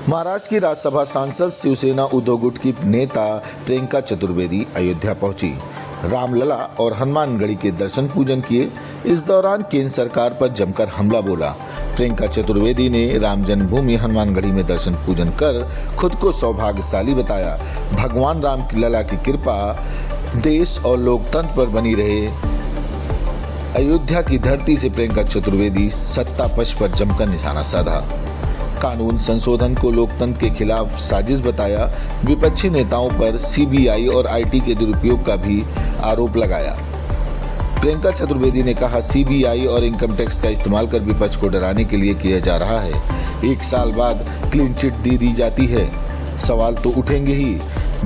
महाराष्ट्र की राज्यसभा सांसद शिवसेना उद्धव गुट की नेता प्रियंका चतुर्वेदी अयोध्या पहुंची। रामलला और हनुमानगढ़ी के दर्शन पूजन किए। इस दौरान केंद्र सरकार पर जमकर हमला बोला। प्रियंका चतुर्वेदी ने राम जन्मभूमि हनुमानगढ़ी में दर्शन पूजन कर खुद को सौभाग्यशाली बताया। भगवान राम की लला की कृपा देश और लोकतंत्र पर बनी रहे। अयोध्या की धरती से प्रियंका चतुर्वेदी सत्ता पक्ष पर जमकर निशाना साधा। कानून संशोधन को लोकतंत्र के खिलाफ साजिश बताया। विपक्षी नेताओं पर सीबीआई और आईटी के दुरुपयोग का भी आरोप लगाया। प्रियंका चतुर्वेदी ने कहा, सीबीआई और इनकम टैक्स का इस्तेमाल कर विपक्ष को डराने के लिए किया जा रहा है। 1 साल बाद क्लीन चिट दी जाती है, सवाल तो उठेंगे ही।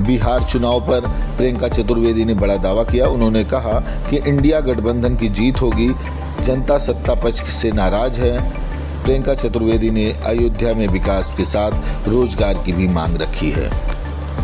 बिहार चुनाव पर प्रियंका चतुर्वेदी ने बड़ा दावा किया। उन्होंने कहा कि इंडिया गठबंधन की जीत होगी, जनता सत्ता पक्ष से नाराज है। प्रियंका चतुर्वेदी ने अयोध्या में विकास के साथ रोजगार की भी मांग रखी है।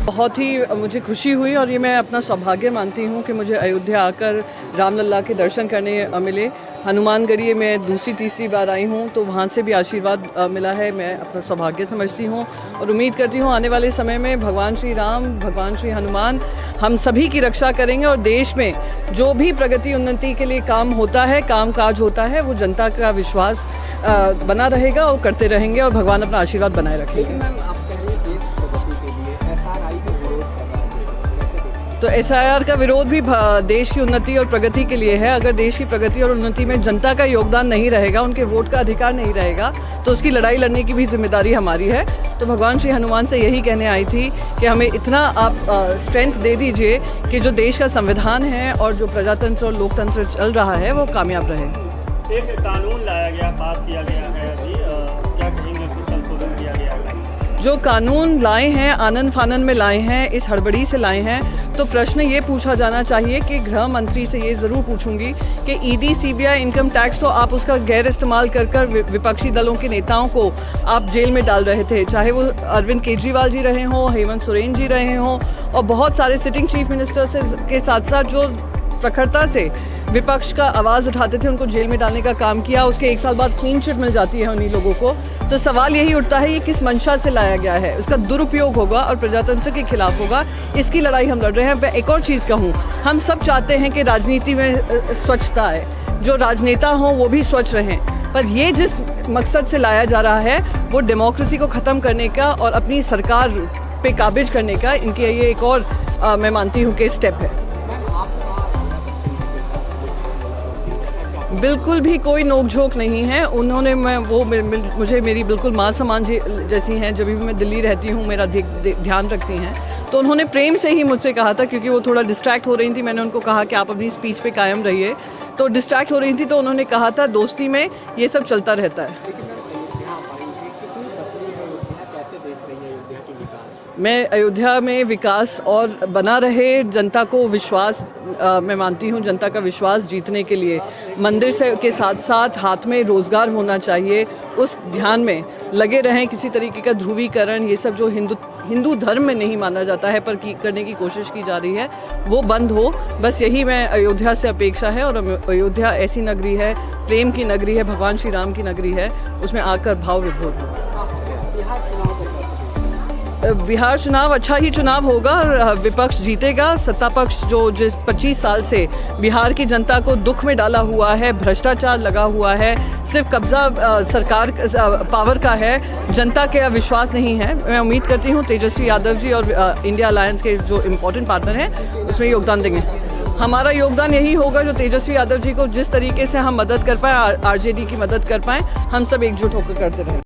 बहुत ही मुझे खुशी हुई और ये मैं अपना सौभाग्य मानती हूँ कि मुझे अयोध्या आकर रामलला के दर्शन करने मिले। हनुमानगढ़ी में दूसरी तीसरी बार आई हूँ तो वहाँ से भी आशीर्वाद मिला है। मैं अपना सौभाग्य समझती हूँ और उम्मीद करती हूँ आने वाले समय में भगवान श्री राम, भगवान श्री हनुमान हम सभी की रक्षा करेंगे और देश में जो भी प्रगति उन्नति के लिए काम होता है, काम काज होता है, वो जनता का विश्वास बना रहेगा और करते रहेंगे और भगवान अपना आशीर्वाद बनाए रखेंगे। तो एसआईआर का विरोध भी देश की उन्नति और प्रगति के लिए है। अगर देश की प्रगति और उन्नति में जनता का योगदान नहीं रहेगा, उनके वोट का अधिकार नहीं रहेगा, तो उसकी लड़ाई लड़ने की भी जिम्मेदारी हमारी है। तो भगवान श्री हनुमान से यही कहने आई थी कि हमें इतना आप स्ट्रेंथ दे दीजिए कि जो देश का संविधान है और जो प्रजातंत्र और लोकतंत्र चल रहा है वो कामयाब रहे। एक कानून लाया गया, पास किया गया है, अभी क्या कहेंगे, कुछ संशोधन किया गया है? जो कानून लाए हैं आनन फानन में लाए हैं, इस हड़बड़ी से लाए हैं, तो प्रश्न ये पूछा जाना चाहिए कि गृह मंत्री से ये ज़रूर पूछूंगी कि ईडी, सीबीआई, इनकम टैक्स तो आप उसका गैर इस्तेमाल कर विपक्षी दलों के नेताओं को आप जेल में डाल रहे थे, चाहे वो अरविंद केजरीवाल जी रहे हों, हेमंत सोरेन जी रहे हों और बहुत सारे सिटिंग चीफ मिनिस्टर्स के साथ साथ जो प्रखरता से विपक्ष का आवाज़ उठाते थे, उनको जेल में डालने का काम किया। उसके 1 साल बाद क्लीन चिट मिल जाती है उन्हीं लोगों को। तो सवाल यही उठता है ये किस मंशा से लाया गया है, उसका दुरुपयोग होगा और प्रजातंत्र के खिलाफ होगा। इसकी लड़ाई हम लड़ रहे हैं। मैं एक और चीज़ कहूँ, हम सब चाहते हैं कि राजनीति में स्वच्छता है, जो राजनेता हों वो भी स्वच्छ रहें, पर ये जिस मकसद से लाया जा रहा है वो डेमोक्रेसी को ख़त्म करने का और अपनी सरकार पे काबिज करने का इनके ये एक और मैं मानती हूँ कि स्टेप है। बिल्कुल भी कोई नोक-झोंक नहीं है। उन्होंने मुझे मेरी बिल्कुल माँ समान जैसी हैं। जब भी मैं दिल्ली रहती हूँ मेरा ध्यान रखती हैं, तो उन्होंने प्रेम से ही मुझसे कहा था, क्योंकि वो थोड़ा डिस्ट्रैक्ट हो रही थी। मैंने उनको कहा कि आप अपनी स्पीच पे कायम रहिए, तो डिस्ट्रैक्ट हो रही थी, तो उन्होंने कहा था दोस्ती में ये सब चलता रहता है। मैं अयोध्या में विकास और बना रहे, जनता को विश्वास मैं मानती हूँ, जनता का विश्वास जीतने के लिए मंदिर से के साथ साथ हाथ में रोज़गार होना चाहिए, उस ध्यान में लगे रहें। किसी तरीके का ध्रुवीकरण, ये सब जो हिंदू धर्म में नहीं माना जाता है पर करने की कोशिश की जा रही है, वो बंद हो। बस यही मैं अयोध्या से अपेक्षा है। और अयोध्या ऐसी नगरी है, प्रेम की नगरी है, भगवान श्री राम की नगरी है, उसमें आकर भाव विभोर हो। बिहार चुनाव अच्छा ही चुनाव होगा, विपक्ष जीतेगा। सत्ता पक्ष जो जिस 25 साल से बिहार की जनता को दुख में डाला हुआ है, भ्रष्टाचार लगा हुआ है, सिर्फ कब्जा सरकार पावर का है, जनता का विश्वास नहीं है। मैं उम्मीद करती हूँ तेजस्वी यादव जी और इंडिया अलायंस के जो इम्पोर्टेंट पार्टनर हैं उसमें योगदान देंगे। हमारा योगदान यही होगा जो तेजस्वी यादव जी को जिस तरीके से हम मदद कर पाएँ, आरजेडी की मदद कर पाएँ, हम सब एकजुट होकर करते रहें।